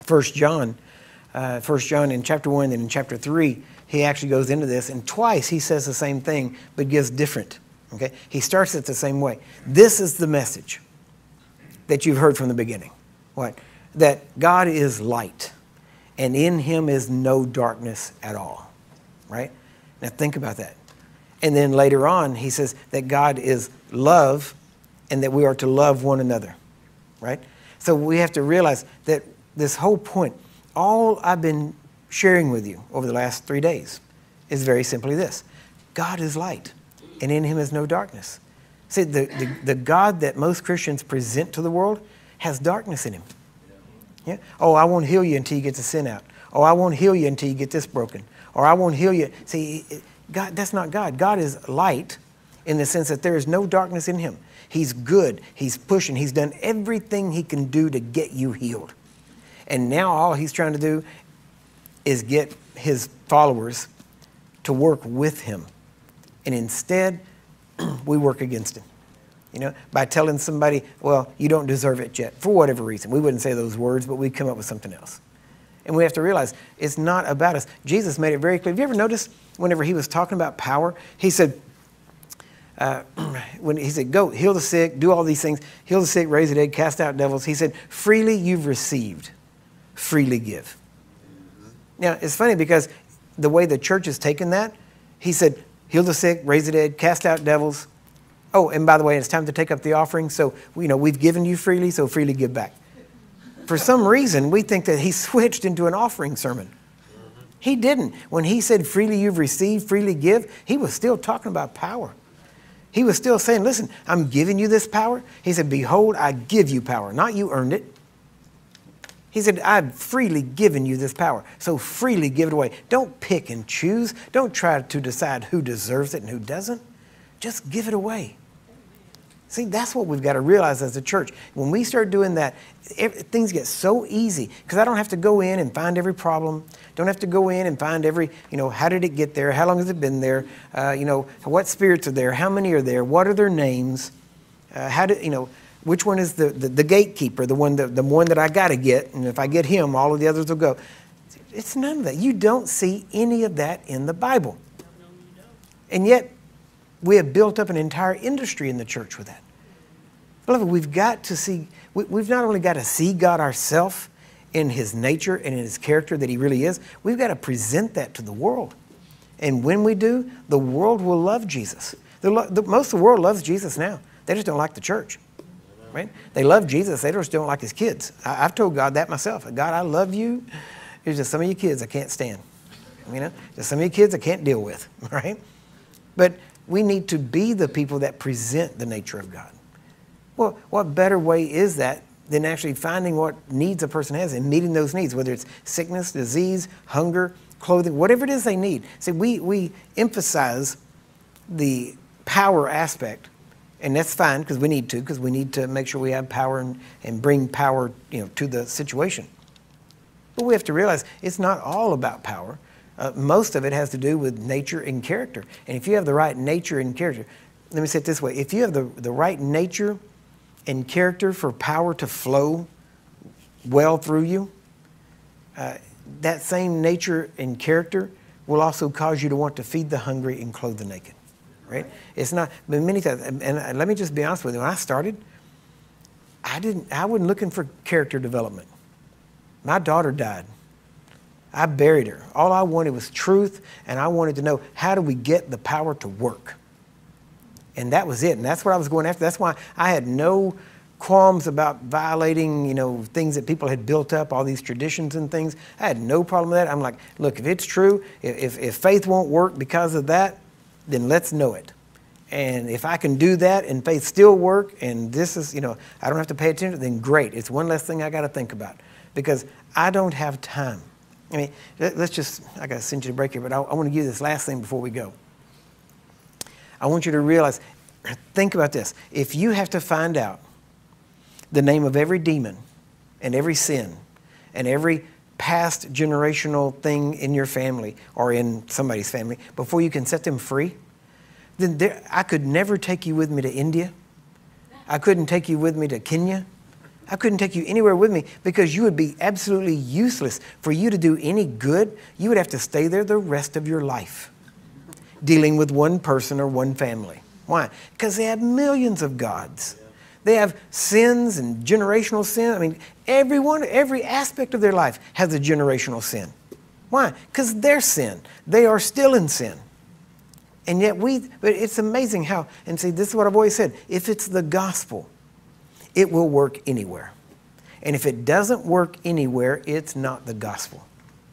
1 John in chapter 1, then in chapter 3, he actually goes into this, and twice he says the same thing, but gives different. Okay? He starts it the same way. This is the message that you've heard from the beginning. What? That God is light, and in him is no darkness at all. Right? Now think about that. And then later on, he says that God is love, and that we are to love one another. Right? So we have to realize that this whole point, all I've been sharing with you over the last 3 days is very simply this. God is light, and in him is no darkness. See, the God that most Christians present to the world has darkness in him. Yeah? Oh, I won't heal you until you get the sin out. Oh, I won't heal you until you get this broken. Or I won't heal you. See, God, that's not God. God is light in the sense that there is no darkness in him. He's good. He's pushing. He's done everything he can do to get you healed. And now all he's trying to do is get his followers to work with him. And instead, we work against him. You know, by telling somebody, well, you don't deserve it yet, for whatever reason. We wouldn't say those words, but we'd come up with something else. And we have to realize it's not about us. Jesus made it very clear. Have you ever noticed whenever he was talking about power, he said, when he said, go, heal the sick, do all these things, heal the sick, raise the dead, cast out devils. He said, freely you've received, freely give. Now, it's funny because the way the church has taken that, he said, heal the sick, raise the dead, cast out devils. Oh, and by the way, it's time to take up the offering. So, you know, we've given you freely, so freely give back. For some reason, we think that he switched into an offering sermon. He didn't. When he said, freely you've received, freely give, he was still talking about power. He was still saying, listen, I'm giving you this power. He said, behold, I give you power. Not you earned it. He said, I've freely given you this power, so freely give it away. Don't pick and choose. Don't try to decide who deserves it and who doesn't. Just give it away. See, that's what we've got to realize as a church. When we start doing that, things get so easy because I don't have to go in and find every problem. Don't have to go in and find every, you know, how did it get there? How long has it been there? You know, what spirits are there? How many are there? What are their names? Which one is the gatekeeper, the one that I got to get, and if I get him, all of the others will go. It's none of that. You don't see any of that in the Bible. And yet, we have built up an entire industry in the church with that. Beloved, we've got to see, we've not only got to see God ourselves in his nature and in his character that he really is, we've got to present that to the world. And when we do, the world will love Jesus. Most of the world loves Jesus now. They just don't like the church. Right? They love Jesus. They just don't like his kids. I've told God that myself. God, I love you. There's just some of your kids I can't stand. You know, there's some of your kids I can't deal with. Right? But we need to be the people that present the nature of God. Well, what better way is that than actually finding what needs a person has and meeting those needs, whether it's sickness, disease, hunger, clothing, whatever it is they need. See, we emphasize the power aspect. And that's fine because we need to make sure we have power and bring power, you know, to the situation. But we have to realize it's not all about power. Most of it has to do with nature and character. And if you have the right nature and character, let me say it this way. If you have the right nature and character for power to flow well through you, that same nature and character will also cause you to want to feed the hungry and clothe the naked. Right? It's not, but many times, and let me just be honest with you, when I started, I wasn't looking for character development. My daughter died. I buried her. All I wanted was truth, and I wanted to know, how do we get the power to work? And that was it, and that's what I was going after. That's why I had no qualms about violating, you know, things that people had built up, all these traditions and things. I had no problem with that. I'm like, look, if it's true, if faith won't work because of that, then let's know it. And if I can do that and faith still work and this is, you know, I don't have to pay attention, then great. It's one less thing I got to think about because I don't have time. I mean, let's just, I got to send you to break here, but I want to give you this last thing before we go. I want you to realize, think about this. If you have to find out the name of every demon and every sin and every past generational thing in your family or in somebody's family before you can set them free, then I could never take you with me to India. I couldn't take you with me to Kenya. I couldn't take you anywhere with me because you would be absolutely useless. For you to do any good, you would have to stay there the rest of your life, dealing with one person or one family. Why? Because they have millions of gods. They have sins and generational sin. I mean, every aspect of their life has a generational sin. Why? Because they're sin. They are still in sin. And yet but it's amazing how, and see, this is what I've always said. If it's the gospel, it will work anywhere. And if it doesn't work anywhere, it's not the gospel,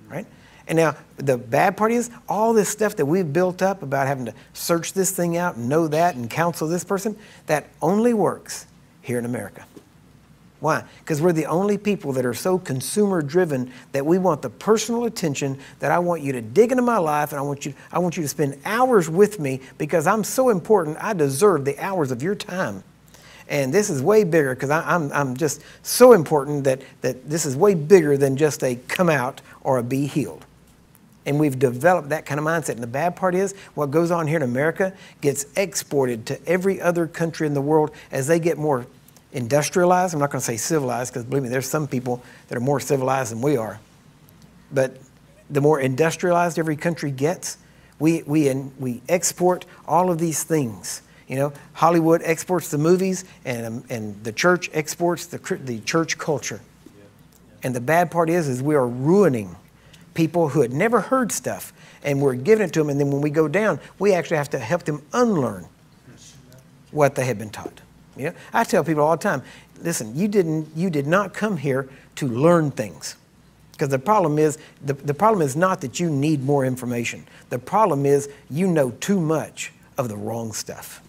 right? And now, the bad part is, all this stuff that we've built up about having to search this thing out and know that and counsel this person, that only works here in America. Why? Because we're the only people that are so consumer-driven that we want the personal attention, that I want you to dig into my life, and I want you to spend hours with me because I'm so important, I deserve the hours of your time. And this is way bigger because I'm just so important that this is way bigger than just a come out or a be healed. And we've developed that kind of mindset. And the bad part is, what goes on here in America gets exported to every other country in the world as they get more industrialized. I'm not going to say civilized, because believe me, there's some people that are more civilized than we are. But the more industrialized every country gets, we export all of these things. You know, Hollywood exports the movies, and the church exports the church culture. And the bad part is we are ruining people who had never heard stuff, and we're giving it to them, and then when we go down, we actually have to help them unlearn what they had been taught. You know, I tell people all the time, listen, you did not come here to learn things. Because the problem is, the problem is not that you need more information. The problem is you know too much of the wrong stuff.